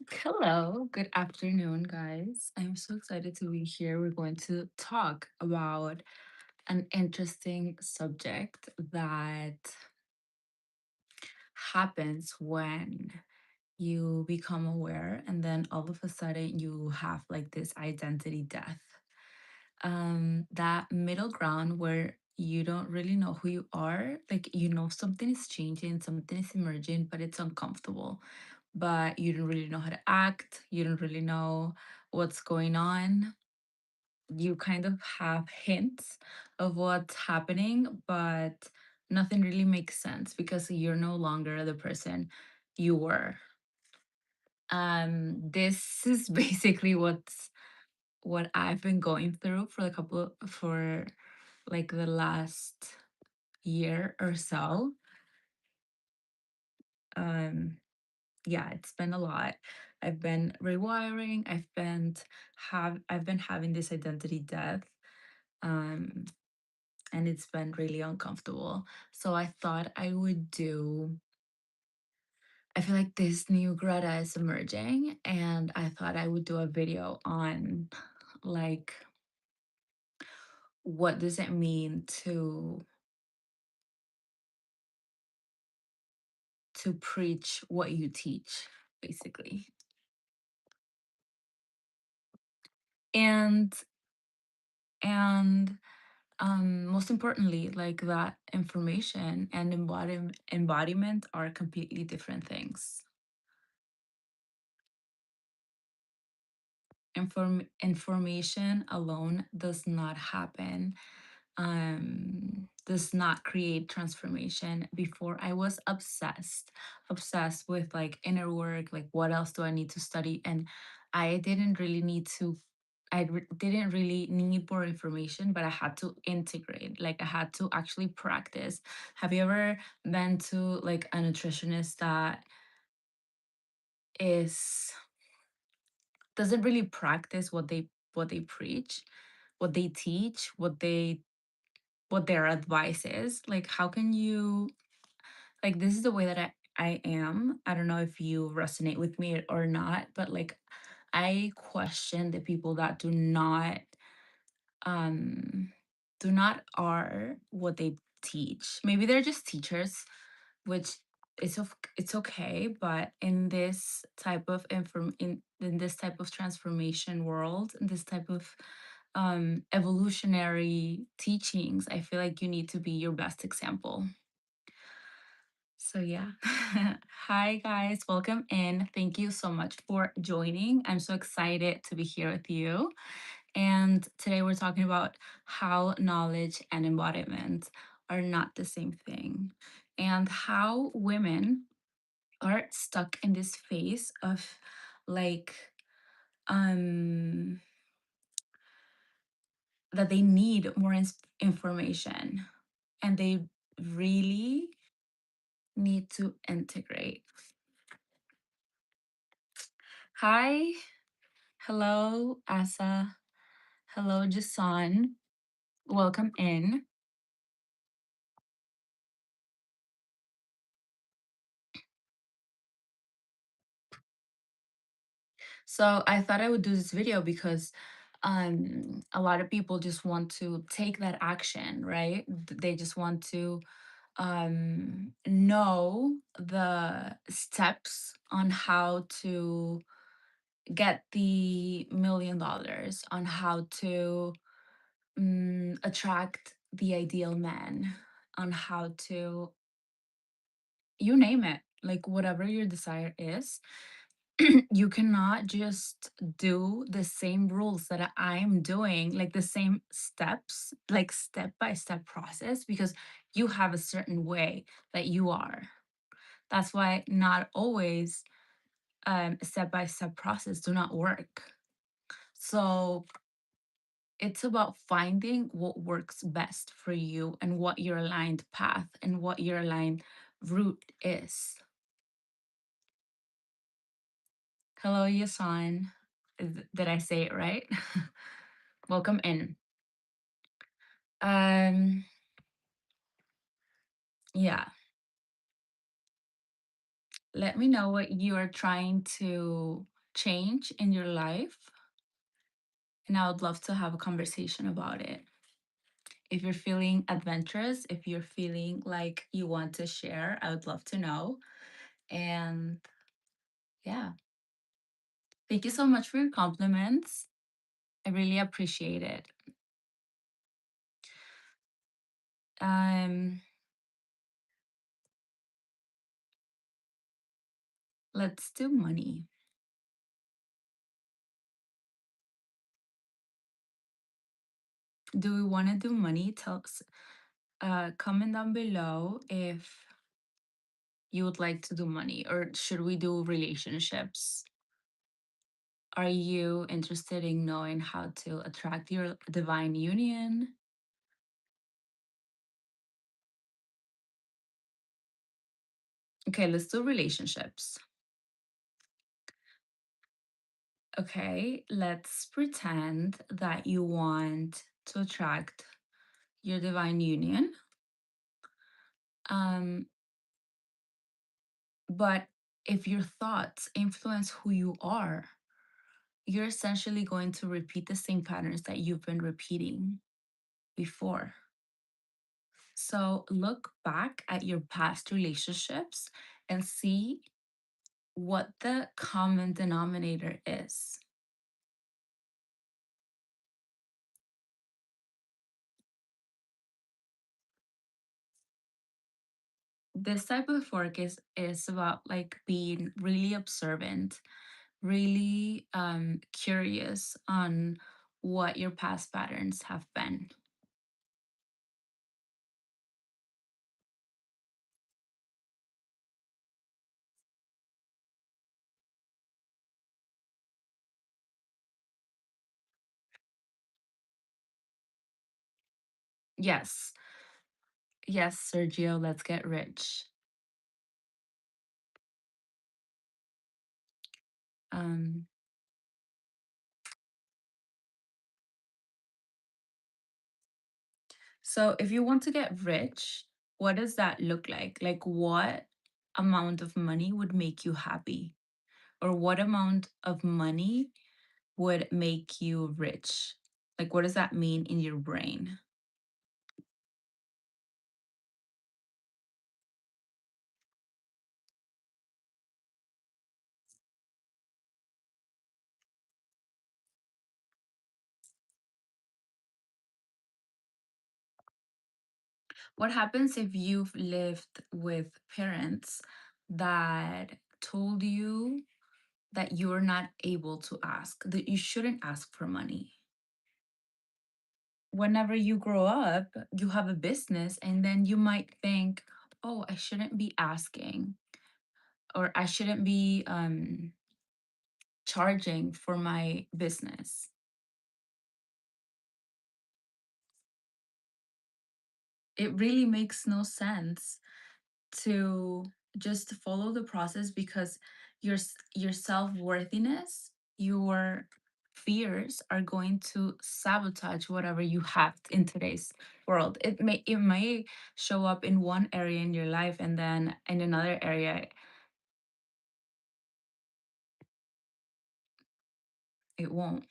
Hello, good afternoon, guys. I'm so excited to be here. We're going to talk about an interesting subject that happens when you become aware and then all of a sudden you have like this identity death. That middle ground where you don't really know who you are, like you know something is changing, something is emerging, but it's uncomfortable, but you don't really know how to act. You don't really know what's going on. You kind of have hints of what's happening, but nothing really makes sense because you're no longer the person you were. This is basically what I've been going through for like the last year or so. Um, yeah, it's been a lot. I've been rewiring. I've been having this identity death, um, and it's been really uncomfortable. So I thought I would do. I feel like this new Greta is emerging, and I thought I would do a video on like what does it mean to preach what you teach, basically. And and most importantly, like that information and embodiment are completely different things. Information alone does not happen, does not create transformation. Before I was obsessed with like inner work, like what else do I need to study, and I didn't really need to. Didn't really need more information, but I had to integrate. Like I had to actually practice. Have you ever been to like a nutritionist that is doesn't really practice what they preach, what they teach, what their advice is? Like how can you like this is the way that I am. I don't know if you resonate with me or not, but like I question the people that um do not are what they teach. Maybe they're just teachers, which it's okay, but in this type of in this type of transformation world, in this type of evolutionary teachings, I feel like you need to be your best example. So yeah. Hi guys, welcome in. Thank you so much for joining. I'm so excited to be here with you. And today we're talking about how knowledge and embodiment are not the same thing, and how women are stuck in this phase of like um that they need more information, and they really need to integrate. Hi, hello, Asa. Hello, Jason. Welcome in. So I thought I would do this video because a lot of people just want to take that action, right? They just want to know the steps on how to get the $1 million, on how to attract the ideal man, on how to, you name it, like whatever your desire is. You cannot just do the same rules that I'm doing, like the same steps, like step by step process, because you have a certain way that you are. That's why not always step by step process do not work. So it's about finding what works best for you and what your aligned path and what your aligned route is. Hello, Yasan. Did I say it right? Welcome in. Um, yeah, Let me know what you are trying to change in your life, and I would love to have a conversation about it. If you're feeling adventurous, if you're feeling like you want to share, I would love to know. And yeah, thank you so much for your compliments. I really appreciate it. Um, let's do money. Do we want to do money? Comment down below if you would like to do money, or should we do relationships? Are you interested in knowing how to attract your divine union? Okay, let's do relationships. Okay, let's pretend that you want to attract your divine union. Um, but if your thoughts influence who you are, you're essentially going to repeat the same patterns that you've been repeating before. So look back at your past relationships and see what the common denominator is. This type of work is about like being really observant, really curious on what your past patterns have been. Yes, yes, Sergio, let's get rich. Um, so if you want to get rich, what does that look like? Like, what amount of money would make you happy? Or what amount of money would make you rich? Like, what does that mean in your brain? What happens if you've lived with parents that told you that you're not able to ask, that you shouldn't ask for money? Whenever you grow up, you have a business, and then you might think, oh, I shouldn't be asking, or I shouldn't be charging for my business. It really makes no sense to just follow the process because your self-worthiness, your fears are going to sabotage whatever you have in today's world. It may show up in one area in your life, and then in another area it won't.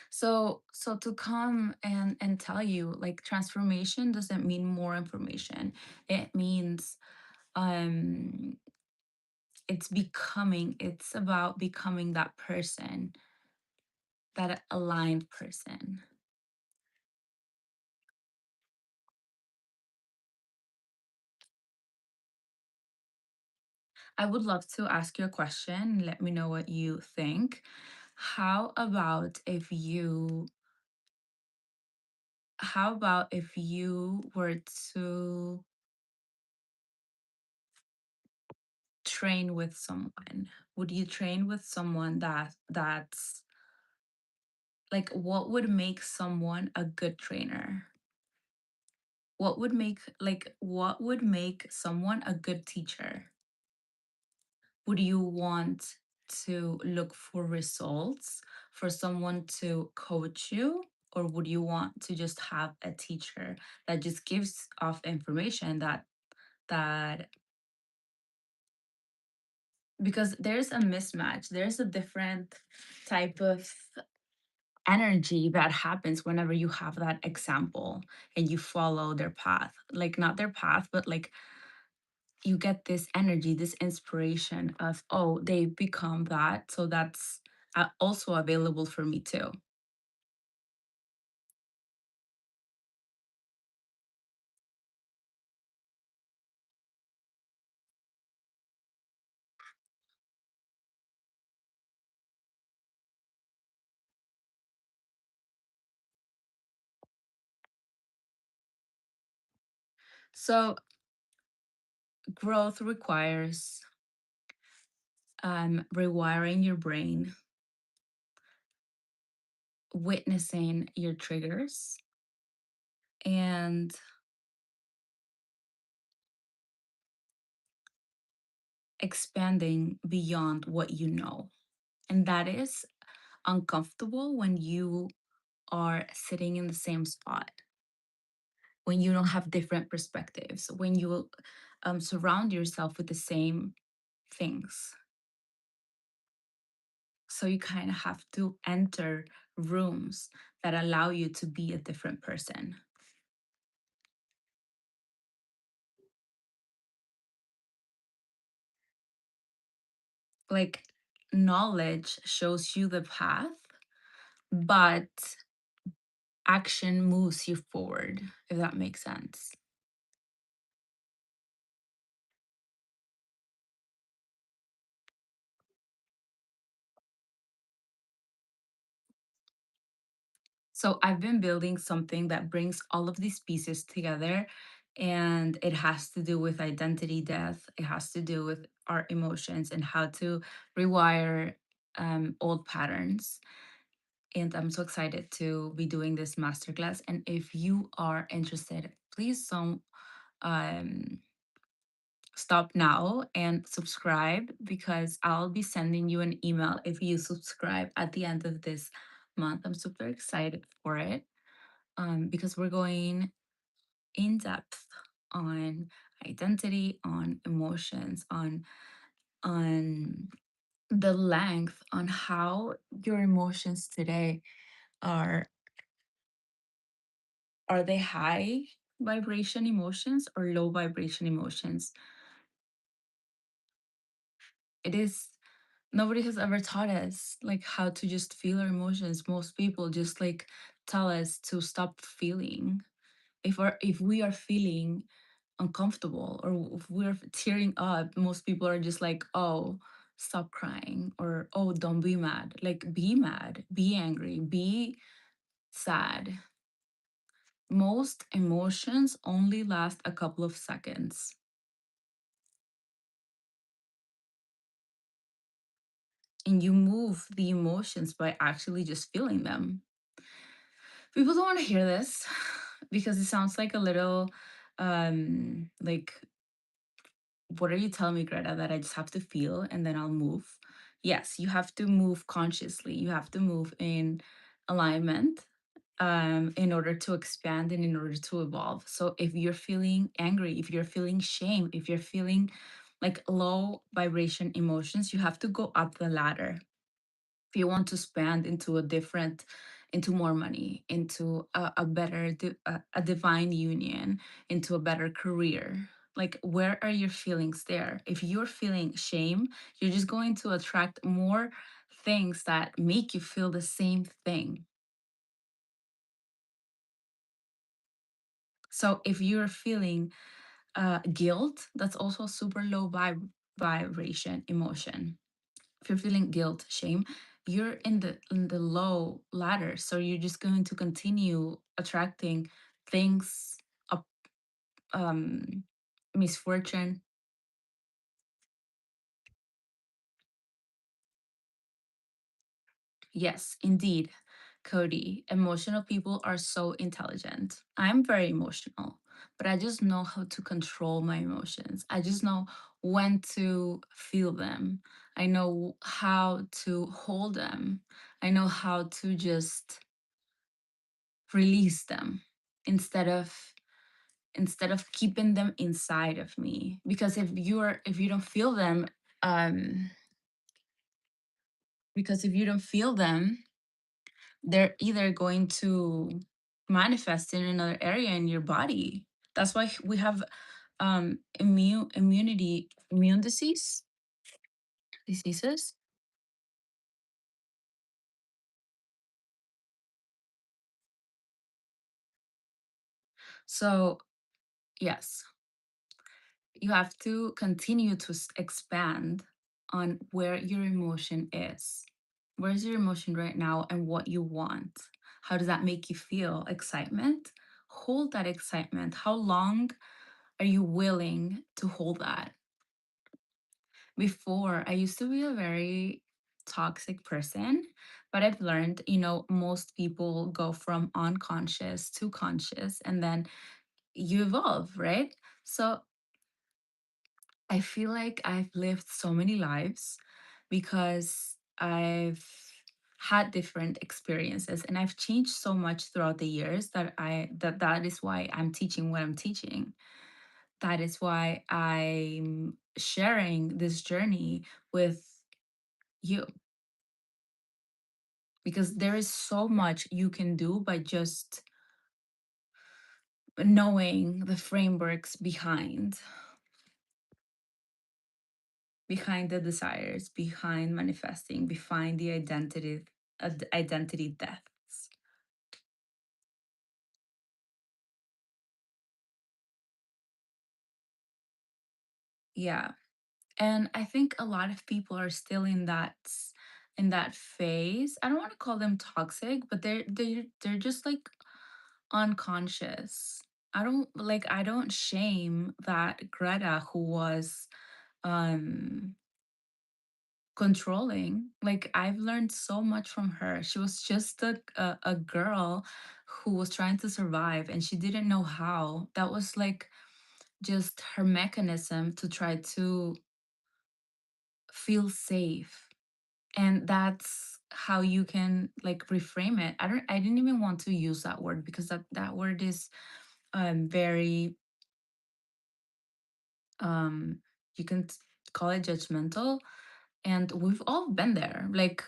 So to come and tell you, like, transformation doesn't mean more information. It means um it's about becoming that person, that aligned person. I would love to ask you a question. Let me know what you think. How about if you were to train with someone? Would you train with someone that's like, what would make someone a good trainer? What would make someone a good teacher? Would you want to look for results, for someone to coach you, or would you want to just have a teacher that just gives off information that because there's a mismatch, there's a different type of energy that happens whenever you have that example and you follow their path, like not their path, but like you get this energy, this inspiration of, oh, they become that, so that's also available for me too. So growth requires rewiring your brain, witnessing your triggers, and expanding beyond what you know. And that is uncomfortable when you are sitting in the same spot, when you don't have different perspectives, when you surround yourself with the same things. So you kind of have to enter rooms that allow you to be a different person. Like knowledge shows you the path, but action moves you forward, if that makes sense. So I've been building something that brings all of these pieces together, and it has to do with identity death. It has to do with our emotions and how to rewire old patterns. And I'm so excited to be doing this masterclass. And if you are interested, please don't um, stop now and subscribe, because I'll be sending you an email if you subscribe at the end of this month. I'm super excited for it, because we're going in depth on identity, on emotions, on the length, on how your emotions today are are they high vibration emotions or low vibration emotions. It is, nobody has ever taught us like how to just feel our emotions. Most people just like tell us to stop feeling. If we are feeling uncomfortable, or if we're tearing up, most people are just like, oh, stop crying, or oh, don't be mad. Like, be mad, be angry, be sad. Most emotions only last a couple of seconds, and you move the emotions by actually just feeling them. People don't want to hear this because it sounds like a little like, what are you telling me, Greta, that I just have to feel and then I'll move? Yes, you have to move consciously. You have to move in alignment, in order to expand and in order to evolve. So if you're feeling angry, if you're feeling shame, if you're feeling like low vibration emotions, you have to go up the ladder. If you want to expand into a different, into more money, into a better a divine union, into a better career, like, where are your feelings there? If you're feeling shame, you're just going to attract more things that make you feel the same thing. So if you're feeling guilt, that's also a super low vibration emotion. If you're feeling guilt, shame, you're in the low ladder. So you're just going to continue attracting things up, um, misfortune. Yes, indeed, Cody. Emotional people are so intelligent. I'm very emotional. but I just know how to control my emotions. I just know when to feel them. I know how to hold them. I know how to just release them instead of keeping them inside of me, because if you don't feel them, um because if you don't feel them, they're either going to manifest in another area in your body. That's why we have immune diseases. So yes, you have to continue to expand on where your emotion is. Where's your emotion right now and what you want? How does that make you feel? Excitement? Hold that excitement. How long are you willing to hold that? Before, I used to be a very toxic person, but I've learned, most people go from unconscious to conscious and then you evolve, right? So I feel like I've lived so many lives because I've had different experiences and I've changed so much throughout the years that is why I'm teaching what I'm teaching. That is why I'm sharing this journey with you, because there is so much you can do by just knowing the frameworks behind the desires, behind manifesting, behind the identity deaths. Yeah. And I think a lot of people are still in that phase. I don't want to call them toxic, but they're just like unconscious. I don't shame that Greta who was um controlling. Like I've learned so much from her. She was just a girl who was trying to survive and she didn't know how. That was like just her mechanism to try to feel safe. And that's how you can like reframe it. I didn't even want to use that word because that word is very um you can call it judgmental, and we've all been there. Like,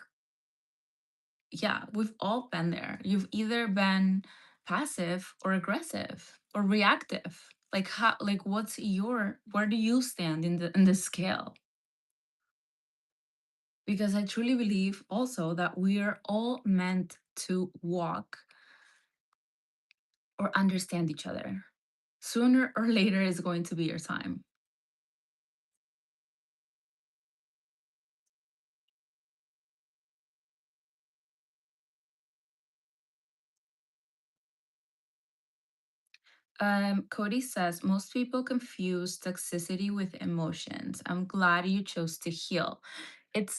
yeah, we've all been there. You've either been passive or aggressive or reactive. Like how, like where do you stand in the scale? Because I truly believe also that we are all meant to walk or understand each other. Sooner or later is going to be your time. Cody says most people confuse toxicity with emotions. I'm glad you chose to heal. It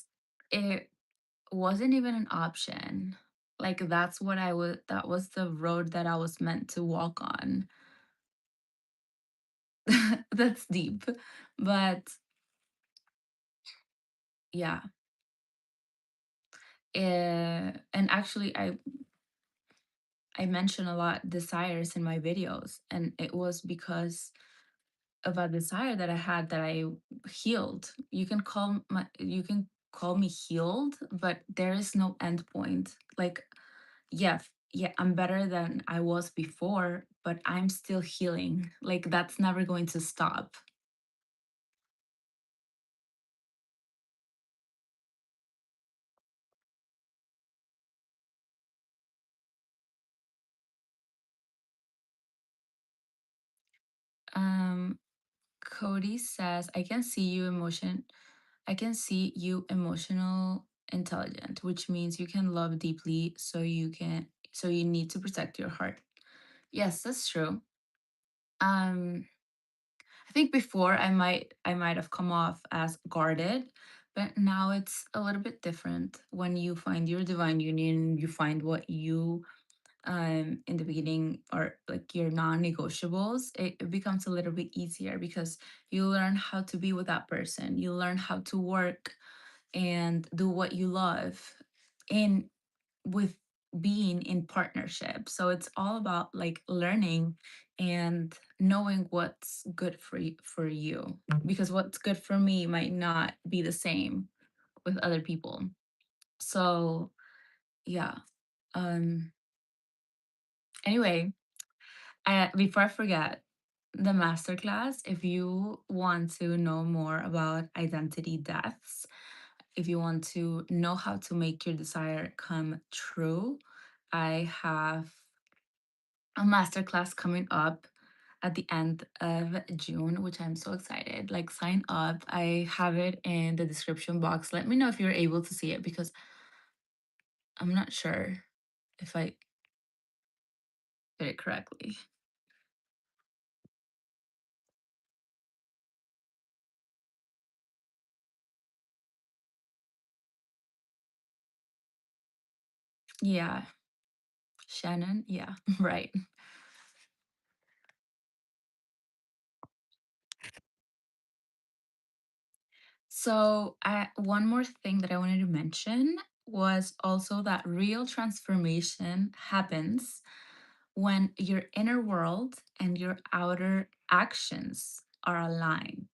wasn't even an option. Like that was the road that I was meant to walk on. That's deep. But yeah. And actually I mention a lot desires in my videos, and it was because of a desire that I had that I healed. You can call me healed, but there is no end point. Like, yeah, yeah, I'm better than I was before, but I'm still healing. Like that's never going to stop. Um, Cody says, I can see you emotional intelligent, which means you can love deeply, so you need to protect your heart. Yes, that's true. Um, I think before I might have come off as guarded, but now it's a little bit different when you find your divine union, you find what you in the beginning, or like your non-negotiables, it becomes a little bit easier because you learn how to be with that person. You learn how to work and do what you love in with being in partnership. So it's all about like learning and knowing what's good for you, because what's good for me might not be the same with other people. So yeah. Um anyway, before I forget, the masterclass, if you want to know more about identity deaths, if you want to know how to make your desire come true, I have a masterclass coming up at the end of June, which I'm so excited. Like, sign up. I have it in the description box. Let me know if you're able to see it because I'm not sure if I did it correctly. Yeah, Shannon. Yeah, right. So, one more thing that I wanted to mention was also that real transformation happens when your inner world and your outer actions are aligned.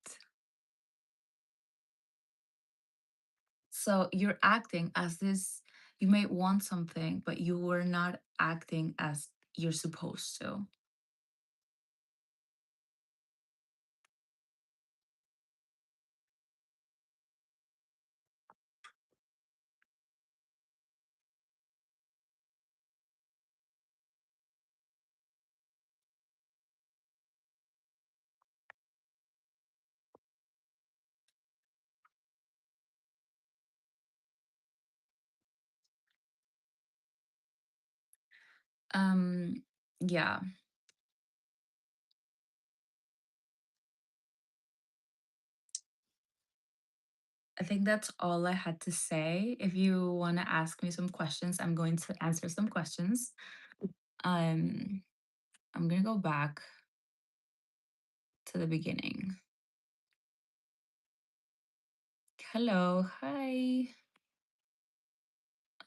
So, you're acting as this, you may want something, but you were not acting as you're supposed to. Um, yeah, I think that's all I had to say. If you want to ask me some questions, I'm going to answer some questions. Um, I'm gonna go back to the beginning. Hello, hi.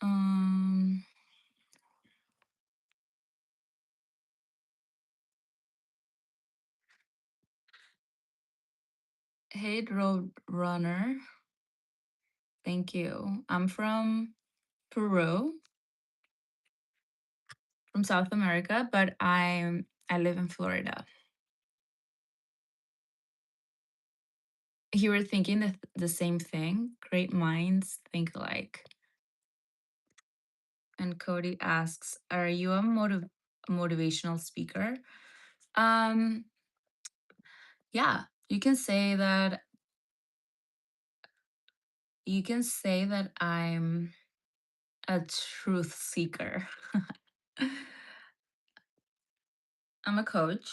Um, hey, Road Runner. Thank you. I'm from Peru, from South America, but I live in Florida. You were thinking the same thing. Great minds think alike. And Cody asks, "Are you a motivational speaker?" Um, yeah, you can say that. You can say that I'm a truth seeker. I'm a coach.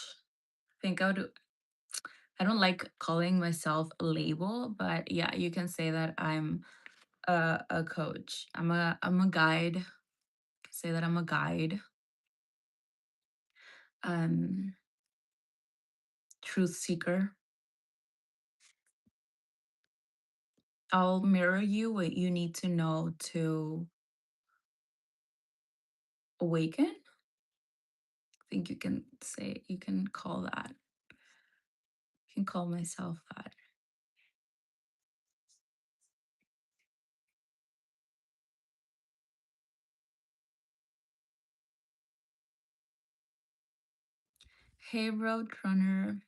Think I don't like calling myself a label, but yeah, you can say that I'm a coach. I'm a guide. Say that I'm a guide. Um, truth seeker. I'll mirror you what you need to know to awaken. I think you can call that. You can call myself that. Hey, Roadrunner.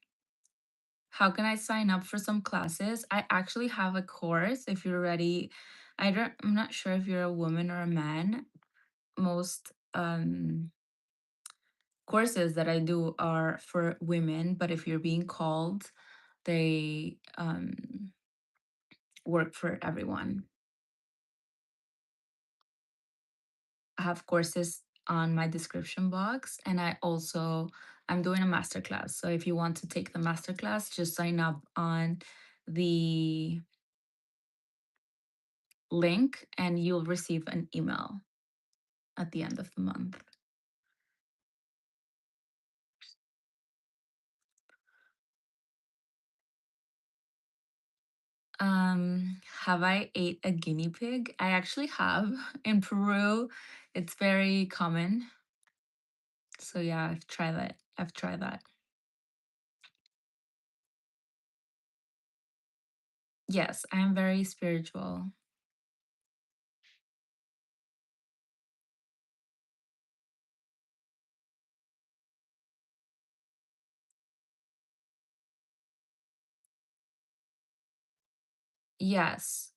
How can I sign up for some classes? I actually have a course if you're ready. I'm not sure if you're a woman or a man. Most courses that I do are for women, but if you're being called, they work for everyone. I have courses on my description box, and I'm doing a masterclass. So if you want to take the masterclass, just sign up on the link and you'll receive an email at the end of the month. Have I ate a guinea pig? I actually have. In Peru, it's very common. So yeah, I've tried that. I've tried that. Yes, I am very spiritual. Yes.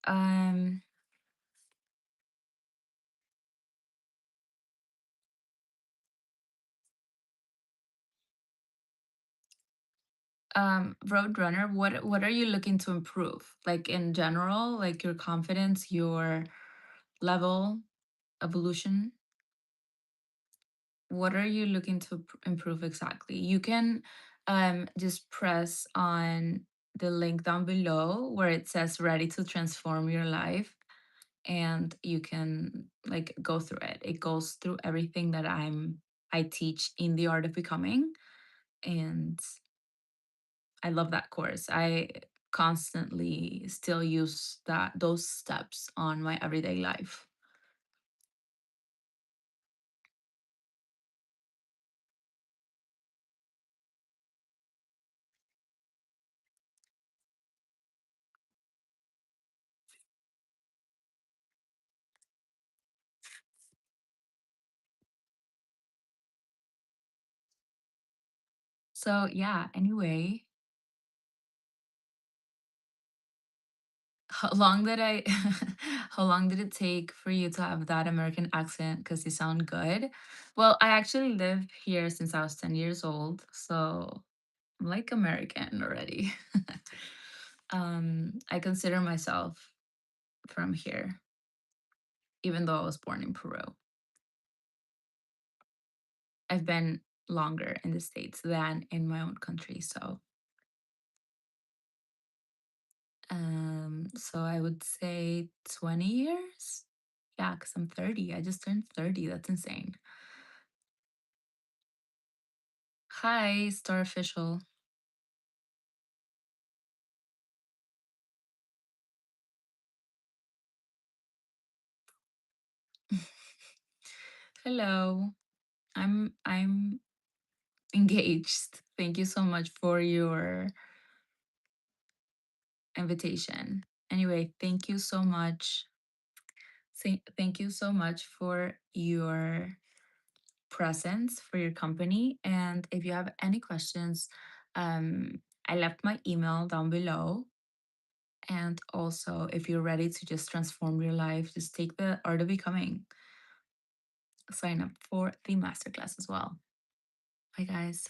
Roadrunner, what are you looking to improve? Like in general, like your confidence, your level, evolution? What are you looking to improve exactly? You can just press on the link down below where it says ready to transform your life, and you can like go through it. It goes through everything that I teach in the art of becoming, and I love that course. I constantly still use those steps on my everyday life. So yeah, anyway, how long did I how long did it take for you to have that American accent? Because you sound good. Well, I actually live here since I was 10 years old, so I'm like American already. I consider myself from here, even though I was born in Peru. I've been longer in the States than in my own country. So I would say 20 years. Yeah, because I'm 30. I just turned 30. That's insane. Hi, Star Official. Hello. I'm engaged. Thank you so much for your invitation. Anyway, thank you so much. Thank you so much for your presence, for your company. And if you have any questions, I left my email down below. And also, if you're ready to just transform your life, just take the art of becoming, sign up for the masterclass as well. Bye, guys.